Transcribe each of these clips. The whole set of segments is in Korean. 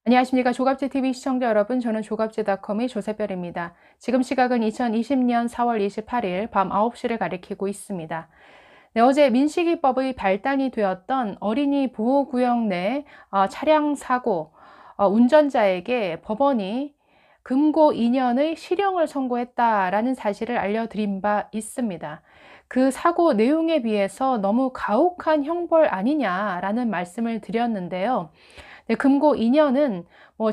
안녕하십니까. 조갑제TV 시청자 여러분, 저는 조갑제닷컴의 조세별입니다. 지금 시각은 2020년 4월 28일 밤 9시를 가리키고 있습니다. 네, 어제 민식이법의 발단이 되었던 어린이 보호구역 내 차량 사고, 운전자에게 법원이 금고 2년의 실형을 선고했다라는 사실을 알려드린 바 있습니다. 그 사고 내용에 비해서 너무 가혹한 형벌 아니냐라는 말씀을 드렸는데요. 네, 금고 2년은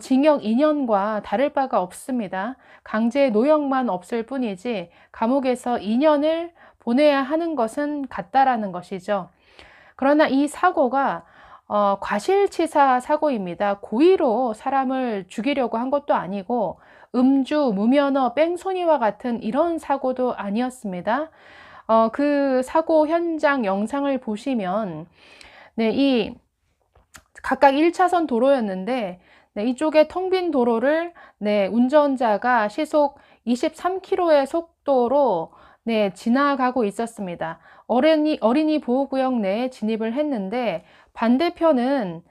징역 2년과 다를 바가 없습니다. 강제 노역만 없을 뿐이지 감옥에서 2년을 보내야 하는 것은 같다라는 것이죠. 그러나 이 사고가 과실치사 사고입니다. 고의로 사람을 죽이려고 한 것도 아니고 음주, 무면허, 뺑소니와 같은 이런 사고도 아니었습니다. 그 사고 현장 영상을 보시면 네, 이 각각 1차선 도로였는데 네, 이쪽에 텅 빈 도로를 네, 운전자가 시속 23km의 속도로 네, 지나가고 있었습니다. 어린이 보호구역 내에 진입을 했는데 반대편은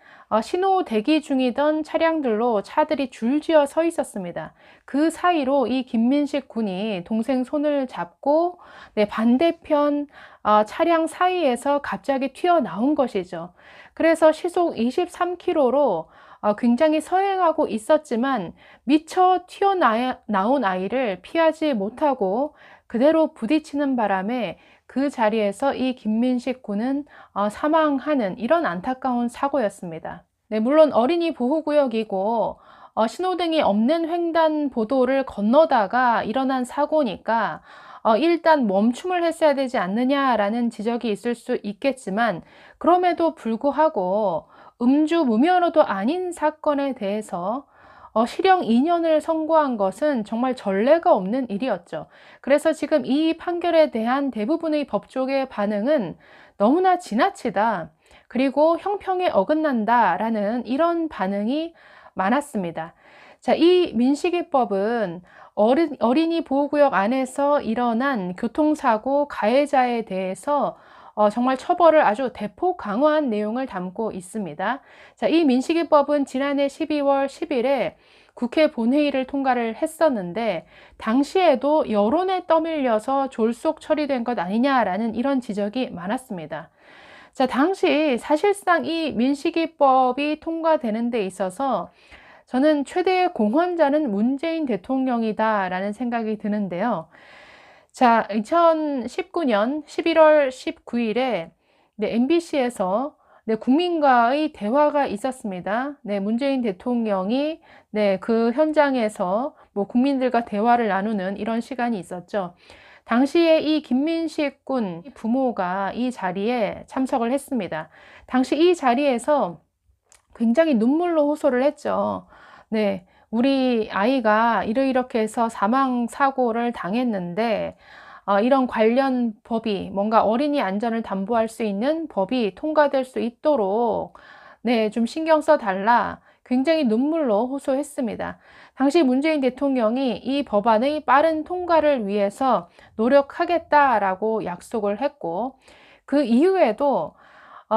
신호 대기 중이던 차량들로 차들이 줄지어 서 있었습니다. 그 사이로 이 김민식 군이 동생 손을 잡고 네, 반대편 차량 사이에서 갑자기 튀어나온 것이죠. 그래서 시속 23km로 굉장히 서행하고 있었지만 미처 튀어나온 아이를 피하지 못하고 그대로 부딪히는 바람에 그 자리에서 이 김민식 군은 사망하는 이런 안타까운 사고였습니다. 네, 물론 어린이 보호구역이고 신호등이 없는 횡단보도를 건너다가 일어난 사고니까 일단 멈춤을 했어야 되지 않느냐라는 지적이 있을 수 있겠지만 그럼에도 불구하고 음주 무면허도 아닌 사건에 대해서 실형 2년을 선고한 것은 정말 전례가 없는 일이었죠. 그래서 지금 이 판결에 대한 대부분의 법조계의 반응은 너무나 지나치다. 그리고 형평에 어긋난다라는 이런 반응이 많았습니다. 자, 이 민식이법은 어린이 보호구역 안에서 일어난 교통사고 가해자에 대해서 정말 처벌을 아주 대폭 강화한 내용을 담고 있습니다. 자, 이 민식이법은 지난해 12월 10일에 국회 본회의를 통과를 했었는데 당시에도 여론에 떠밀려서 졸속 처리된 것 아니냐라는 이런 지적이 많았습니다. 자, 당시 사실상 이 민식이법이 통과되는 데 있어서 저는 최대의 공헌자는 문재인 대통령이다라는 생각이 드는데요. 자, 2019년 11월 19일에 네, MBC에서 네, 국민과의 대화가 있었습니다. 네, 문재인 대통령이 네, 그 현장에서 국민들과 대화를 나누는 이런 시간이 있었죠. 당시에 이 김민식 군 부모가 이 자리에 참석을 했습니다. 당시 이 자리에서 굉장히 눈물로 호소를 했죠. 네, 우리 아이가 이렇게 해서 사망 사고를 당했는데 이런 관련 법이 뭔가 어린이 안전을 담보할 수 있는 법이 통과될 수 있도록 네, 좀 신경 써 달라. 굉장히 눈물로 호소했습니다. 당시 문재인 대통령이 이 법안의 빠른 통과를 위해서 노력하겠다라고 약속을 했고 그 이후에도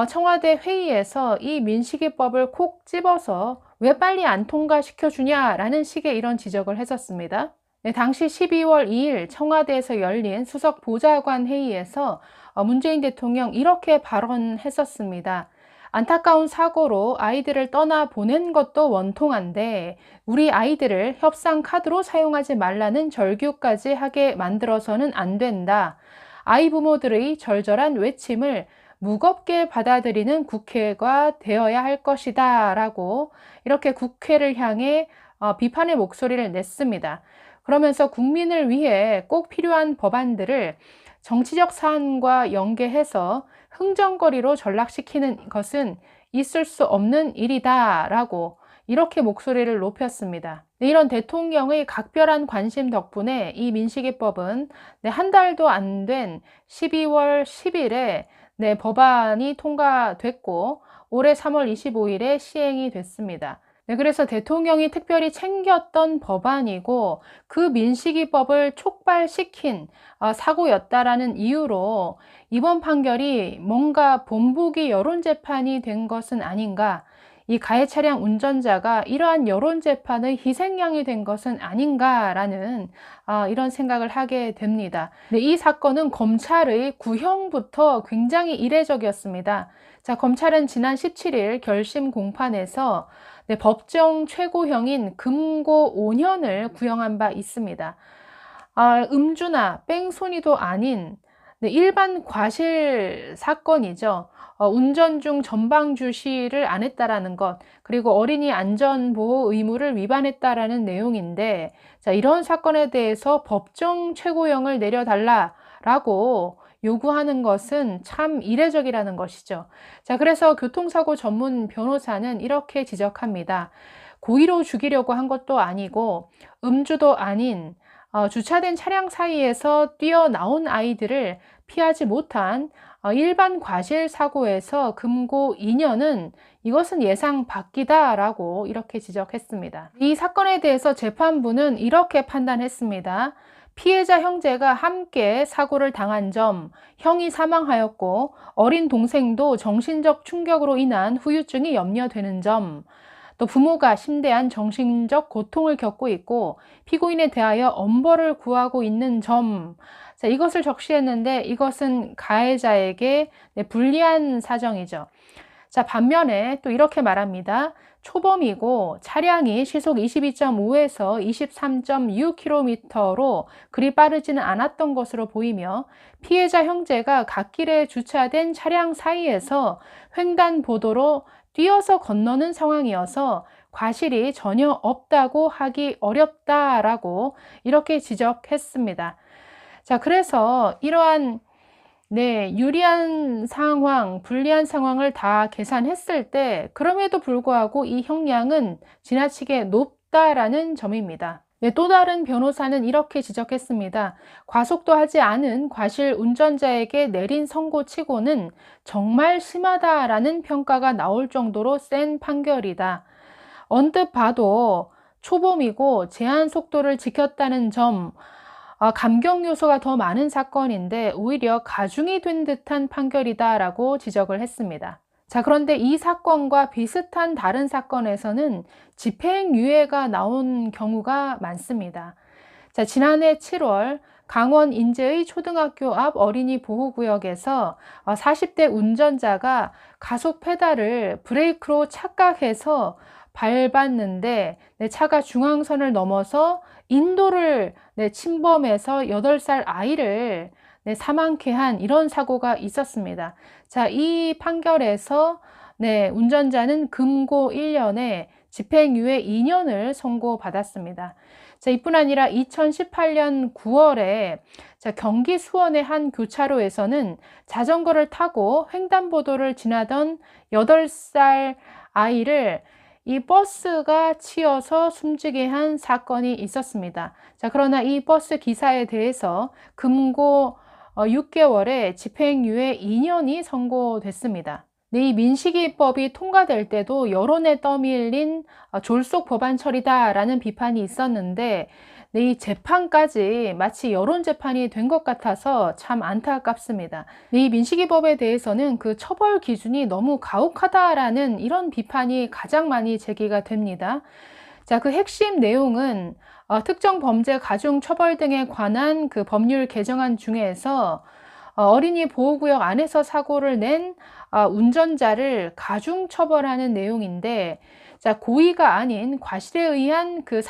청와대 회의에서 이 민식이법을 콕 집어서 왜 빨리 안 통과시켜 주냐라는 식의 이런 지적을 했었습니다. 네, 당시 12월 2일 청와대에서 열린 수석 보좌관 회의에서 문재인 대통령 이렇게 발언했었습니다. 안타까운 사고로 아이들을 떠나 보낸 것도 원통한데 우리 아이들을 협상 카드로 사용하지 말라는 절규까지 하게 만들어서는 안 된다. 아이 부모들의 절절한 외침을 무겁게 받아들이는 국회가 되어야 할 것이다 라고 이렇게 국회를 향해 비판의 목소리를 냈습니다. 그러면서 국민을 위해 꼭 필요한 법안들을 정치적 사안과 연계해서 흥정거리로 전락시키는 것은 있을 수 없는 일이다 라고 이렇게 목소리를 높였습니다. 이런 대통령의 각별한 관심 덕분에 이 민식이법은 한 달도 안 된 12월 10일에 네, 법안이 통과됐고 올해 3월 25일에 시행이 됐습니다. 네, 그래서 대통령이 특별히 챙겼던 법안이고 그 민식이법을 촉발시킨 사고였다라는 이유로 이번 판결이 뭔가 본보기 여론재판이 된 것은 아닌가 이 가해 차량 운전자가 이러한 여론 재판의 희생양이 된 것은 아닌가라는 이런 생각을 하게 됩니다. 네, 이 사건은 검찰의 구형부터 굉장히 이례적이었습니다. 자, 검찰은 지난 17일 결심 공판에서 네, 법정 최고형인 금고 5년을 구형한 바 있습니다. 음주나 뺑소니도 아닌 네, 일반 과실 사건이죠. 운전 중 전방 주시를 안 했다라는 것, 그리고 어린이 안전보호 의무를 위반했다라는 내용인데, 자, 이런 사건에 대해서 법정 최고형을 내려달라라고 요구하는 것은 참 이례적이라는 것이죠. 자, 그래서 교통사고 전문 변호사는 이렇게 지적합니다. 고의로 죽이려고 한 것도 아니고, 음주도 아닌 주차된 차량 사이에서 뛰어나온 아이들을 피하지 못한 일반 과실 사고에서 금고 2년은 이것은 예상 밖이다라고 이렇게 지적했습니다. 이 사건에 대해서 재판부는 이렇게 판단했습니다. 피해자 형제가 함께 사고를 당한 점, 형이 사망하였고 어린 동생도 정신적 충격으로 인한 후유증이 염려되는 점, 또 부모가 심대한 정신적 고통을 겪고 있고 피고인에 대하여 엄벌을 구하고 있는 점, 자, 이것을 적시했는데 이것은 가해자에게 불리한 사정이죠. 자, 반면에 또 이렇게 말합니다. 초범이고 차량이 시속 22.5에서 23.6km로 그리 빠르지는 않았던 것으로 보이며 피해자 형제가 갓길에 주차된 차량 사이에서 횡단보도로 뛰어서 건너는 상황이어서 과실이 전혀 없다고 하기 어렵다라고 이렇게 지적했습니다. 자, 그래서 이러한 유리한 상황, 불리한 상황을 다 계산했을 때 그럼에도 불구하고 이 형량은 지나치게 높다라는 점입니다. 또 다른 변호사는 이렇게 지적했습니다. 과속도하지 않은 과실 운전자에게 내린 선고치고는 정말 심하다라는 평가가 나올 정도로 센 판결이다. 언뜻 봐도 초범이고 제한 속도를 지켰다는 점, 감경 요소가 더 많은 사건인데 오히려 가중이 된 듯한 판결이다라고 지적을 했습니다. 자, 그런데 이 사건과 비슷한 다른 사건에서는 집행유예가 나온 경우가 많습니다. 자, 지난해 7월 강원 인제의 초등학교 앞 어린이 보호구역에서 40대 운전자가 가속 페달을 브레이크로 착각해서 밟았는데 차가 중앙선을 넘어서 인도를 침범해서 8살 아이를 사망케 한 이런 사고가 있었습니다. 자, 이 판결에서 운전자는 금고 1년에 집행유예 2년을 선고받았습니다. 자, 이뿐 아니라 2018년 9월에 경기 수원의 한 교차로에서는 자전거를 타고 횡단보도를 지나던 8살 아이를 이 버스가 치여서 숨지게 한 사건이 있었습니다. 자, 그러나 이 버스 기사에 대해서 금고 6개월에 집행유예 2년이 선고됐습니다. 이 민식이법이 통과될 때도 여론에 떠밀린 졸속 법안 처리다라는 비판이 있었는데 이 재판까지 마치 여론 재판이 된 것 같아서 참 안타깝습니다. 이 민식이법에 대해서는 그 처벌 기준이 너무 가혹하다라는 이런 비판이 가장 많이 제기가 됩니다. 자, 그 핵심 내용은 특정 범죄 가중 처벌 등에 관한 그 법률 개정안 중에서 어린이 보호구역 안에서 사고를 낸 운전자를 가중 처벌하는 내용인데, 자, 고의가 아닌 과실에 의한 그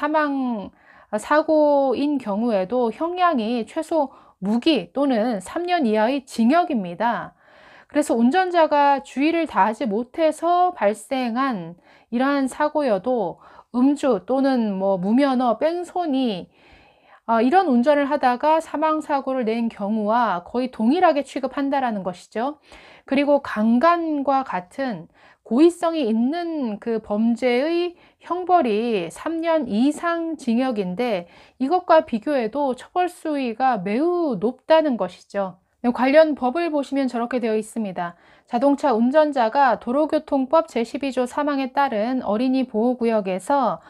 사고인 경우에도 형량이 최소 무기 또는 3년 이하의 징역입니다. 그래서 운전자가 주의를 다하지 못해서 발생한 이러한 사고여도 음주 또는 무면허, 뺑소니 이런 운전을 하다가 사망사고를 낸 경우와 거의 동일하게 취급한다라는 것이죠. 그리고 강간과 같은 고의성이 있는 그 범죄의 형벌이 3년 이상 징역인데 이것과 비교해도 처벌 수위가 매우 높다는 것이죠. 관련 법을 보시면 저렇게 되어 있습니다. 자동차 운전자가 도로교통법 제12조 3항에 따른 어린이 보호구역에서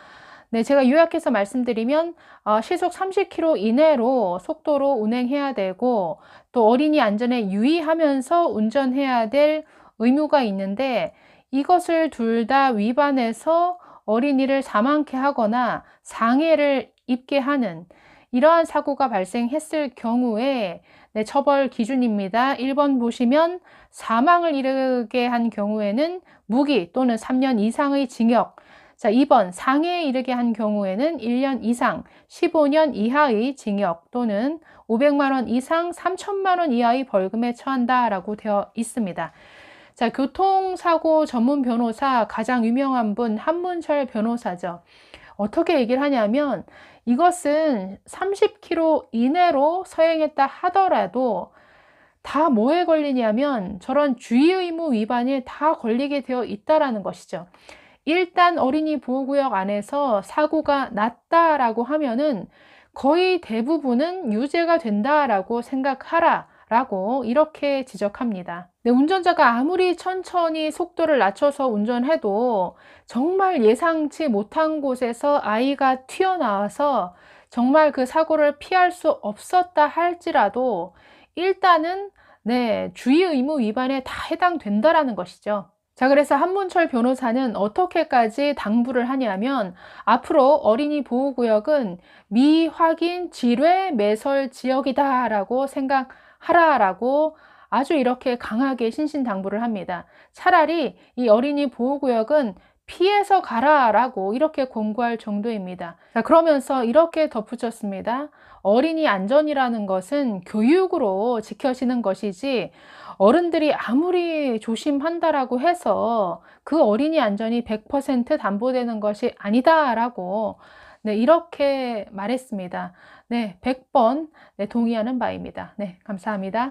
제가 요약해서 말씀드리면 시속 30km 이내로 속도로 운행해야 되고 또 어린이 안전에 유의하면서 운전해야 될 의무가 있는데 이것을 둘 다 위반해서 어린이를 사망케 하거나 상해를 입게 하는 이러한 사고가 발생했을 경우에 처벌 기준입니다. 1번 보시면 사망을 이르게 한 경우에는 무기 또는 3년 이상의 징역. 자, 2번 상해에 이르게 한 경우에는 1년 이상 15년 이하의 징역 또는 500만 원 이상 3천만 원 이하의 벌금에 처한다라고 되어 있습니다. 자, 교통사고 전문 변호사 가장 유명한 분 한문철 변호사죠. 어떻게 얘기를 하냐면 이것은 30km 이내로 서행했다 하더라도 다 뭐에 걸리냐면 저런 주의의무 위반에 다 걸리게 되어 있다라는 것이죠. 일단 어린이 보호구역 안에서 사고가 났다라고 하면은 거의 대부분은 유죄가 된다라고 생각하라 라고 이렇게 지적합니다. 네, 운전자가 아무리 천천히 속도를 낮춰서 운전해도 정말 예상치 못한 곳에서 아이가 튀어나와서 정말 그 사고를 피할 수 없었다 할지라도 일단은 주의 의무 위반에 다 해당된다라는 것이죠. 자, 그래서 한문철 변호사는 어떻게까지 당부를 하냐면 앞으로 어린이 보호구역은 미확인 지뢰 매설 지역이다라고 생각하라라고 아주 이렇게 강하게 신신당부를 합니다. 차라리 이 어린이 보호구역은 피해서 가라라고 이렇게 권고할 정도입니다. 자, 그러면서 이렇게 덧붙였습니다. 어린이 안전이라는 것은 교육으로 지켜지는 것이지 어른들이 아무리 조심한다라고 해서 그 어린이 안전이 100% 담보되는 것이 아니다라고 이렇게 말했습니다. 100번 동의하는 바입니다. 감사합니다.